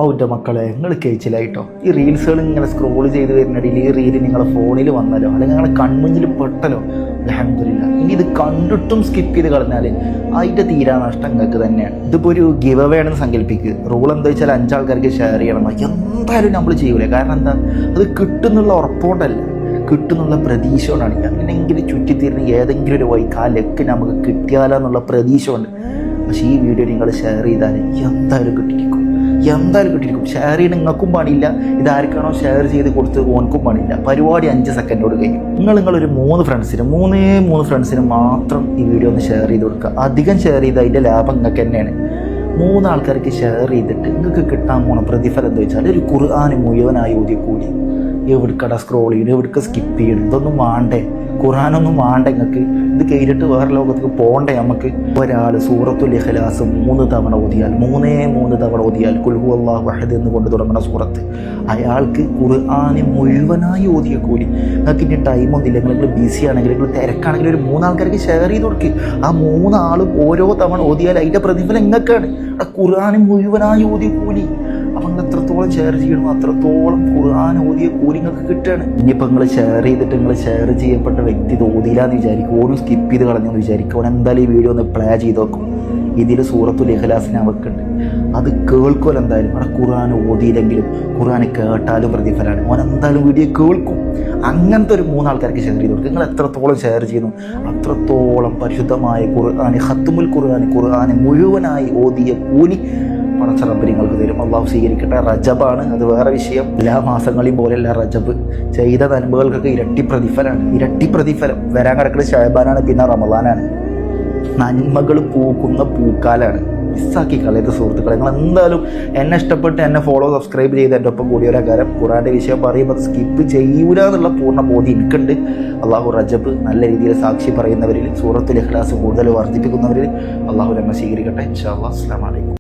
ഔൻ്റെ മക്കളെ നിങ്ങൾ കഴിച്ചില്ലായിട്ടോ. ഈ റീൽസുകൾ ഇങ്ങനെ സ്ക്രോൾ ചെയ്ത് വരുന്നിടയിൽ ഈ റീല് നിങ്ങളെ ഫോണിൽ വന്നാലോ അല്ലെങ്കിൽ നിങ്ങളെ കൺമുഞ്ചിൽ പെട്ടല്ലോ, അൽഹംദുലില്ലാ. ഇനി ഇത് കണ്ടിട്ടും സ്കിപ്പ് ചെയ്ത് കളഞ്ഞാൽ അതിൻ്റെ തീരാനഷ്ടം നിങ്ങൾക്ക് തന്നെയാണ്. ഇതിപ്പോൾ ഒരു ഗിവ് അവേ ആണെന്ന് സങ്കല്പിക്കുക. റൂൾ എന്താ വെച്ചാൽ 5 ആൾക്കാർക്ക് ഷെയർ ചെയ്യണം. എന്തായാലും നമ്മൾ ചെയ്യൂലേ. കാരണം എന്താ, അത് കിട്ടുന്നുള്ള ഉറപ്പുകൊണ്ടല്ല, കിട്ടുന്നുള്ള പ്രതീക്ഷ കൊണ്ടാണ്. എങ്ങനെയെങ്കിലും ചുറ്റിത്തിരിഞ്ഞ് ഏതെങ്കിലും ഒരു വൈക്ക് ആ ലക്ക് നമുക്ക് കിട്ടിയാലോ എന്നുള്ള പ്രതീക്ഷ കൊണ്ട്. പക്ഷേ ഈ വീഡിയോ നിങ്ങൾ ഷെയർ ചെയ്താൽ എന്തായാലും കിട്ടിയിരിക്കും, എന്തായാലും കിട്ടിയിരിക്കും. ഷെയർ ചെയ്യണം നിങ്ങൾക്കും പാടില്ല, ഇതാർക്കാണോ ഷെയർ ചെയ്ത് കൊടുത്ത് ഓനക്കും പാടില്ല. പരിപാടി 5 സെക്കൻഡോട് കഴിയും. നിങ്ങളൊരു 3 ഫ്രണ്ട്സിനും മാത്രം ഈ വീഡിയോ ഒന്ന് ഷെയർ ചെയ്ത് കൊടുക്കുക. അധികം ഷെയർ ചെയ്ത് അതിൻ്റെ ലാഭം നിങ്ങൾക്ക് തന്നെയാണ്. 3 ആൾക്കാർക്ക് ഷെയർ ചെയ്തിട്ട് നിങ്ങൾക്ക് കിട്ടാൻ പോണ പ്രതിഫലം എന്താ വെച്ചാൽ ഒരു ഖുർആൻ മുഴുവനായി ഓതിയ കൂലി. എവിടേക്കട സ്ക്രോൾ ചെയ്യണം, എവിടേക്ക് സ്കിപ്പ് ചെയ്യണം, ഇതൊന്നും വേണ്ടേ, ഖുർആനൊന്നും വേണ്ട നിങ്ങൾക്ക്. ഇത് കഴിഞ്ഞിട്ട് വേറെ ലോകത്തേക്ക് പോകണ്ടേ നമുക്ക്. ഒരാൾ സൂറത്തുൽ ഇഖ്ലാസ് 3 തവണ ഓതിയാൽ, 3 തവണ ഓതിയാൽ ഖുൽ ഹുവല്ലാഹു അഹദ് എന്ന് കൊണ്ട് തുടങ്ങുന്ന സൂറത്ത്, അയാൾക്ക് ഖുർആന് മുഴുവനായി ഓതിയ കൂലി. നിങ്ങൾക്ക് ഇനി ടൈമൊന്നുമില്ല, നിങ്ങൾ ബിസി ആണെങ്കിൽ, നിങ്ങൾ തിരക്കാണെങ്കിൽ ഒരു 3 ആൾക്കാർക്ക് ഷെയർ ചെയ്ത് കൊടുക്കുക. ആ 3 ആളും ഓരോ തവണ ഓതിയാൽ അതിൻ്റെ പ്രതിഫലം നിങ്ങൾക്കാണ്. ആ ഖുർആന് മുഴുവനായി ഓതിയ കൂലി. അപ്പം നിങ്ങൾ എത്രത്തോളം ഷെയർ ചെയ്യണമോ അത്രത്തോളം ഖുർആൻ ഓതിയ കൂലി നിങ്ങൾക്ക് കിട്ടുകയാണ്. ഇനിയിപ്പോൾ നിങ്ങൾ ഷെയർ ചെയ്തിട്ട് നിങ്ങൾ ഷെയർ ചെയ്യപ്പെട്ട വ്യക്തി ഇത് ഓതിയില്ലാന്ന് വിചാരിക്കും, ഓനും സ്കിപ്പ് ചെയ്ത് കളഞ്ഞെന്ന് വിചാരിക്കും. അവൻ എന്തായാലും ഈ വീഡിയോ ഒന്ന് പ്ലേ ചെയ്ത് നോക്കും. ഇതിൽ സൂറത്തുൽ ഇഖ്ലാസിന് അവക്കുണ്ട്, അത് കേൾക്കുമല്ലോ എന്തായാലും. അവിടെ ഖുർആൻ ഓതിയില്ലെങ്കിലും ഖുർആൻ കേട്ടാലും പ്രതിഫലമാണ്. അവൻ എന്തായാലും വീഡിയോ കേൾക്കും. അങ്ങനത്തെ ഒരു 3 ആൾക്കാർക്ക് ഷെയർ ചെയ്ത് കൊടുക്കും. നിങ്ങൾ എത്രത്തോളം ഷെയർ ചെയ്യുന്നു അത്രത്തോളം പരിശുദ്ധമായ ഖുർആൻ, ഖത്മുൽ ഖുർആൻ മുഴുവനായി ഓതിയ കൂലി പടച്ച റബ്ബ് നിങ്ങൾക്ക് തരും. അള്ളാഹു സ്വീകരിക്കട്ടെ. റജബാണ്, അത് വേറെ വിഷയം. എല്ലാ മാസങ്ങളെയും പോലെയല്ല റജബ്. ചെയ്ത നന്മകൾക്കൊക്കെ ഇരട്ടി പ്രതിഫലം. വരാൻ കിടക്കുന്ന ശഅബാനാണ്, പിന്നെ റമളാനാണ്. നന്മകൾ പൂക്കുന്ന പൂക്കാലാണ്. മിസ്സാക്കി കളയരുത് സുഹൃത്തുക്കളെ. നിങ്ങൾ എന്തായാലും എന്നെ ഇഷ്ടപ്പെട്ട് എന്നെ സബ്സ്ക്രൈബ് ചെയ്ത് എൻ്റെ ഒപ്പം കൂടിയൊരു കാര്യം ഖുർആൻ്റെ വിഷയം പറയുമ്പോൾ അത് സ്കിപ്പ് ചെയ്യൂല എന്നുള്ള പൂർണ്ണ ബോധ്യം എനിക്കുണ്ട്. അള്ളാഹു റജബ് നല്ല രീതിയിൽ സാക്ഷി പറയുന്നവരിൽ, സൂറത്തുൽ ഇഖ്ലാസ് കൂടുതൽ വർദ്ധിപ്പിക്കുന്നവരിൽ അള്ളാഹു നമ്മെ സ്വീകരിക്കട്ടെ. ഇൻഷാ അല്ലാഹ്. അസ്സലാമു അലൈക്കും.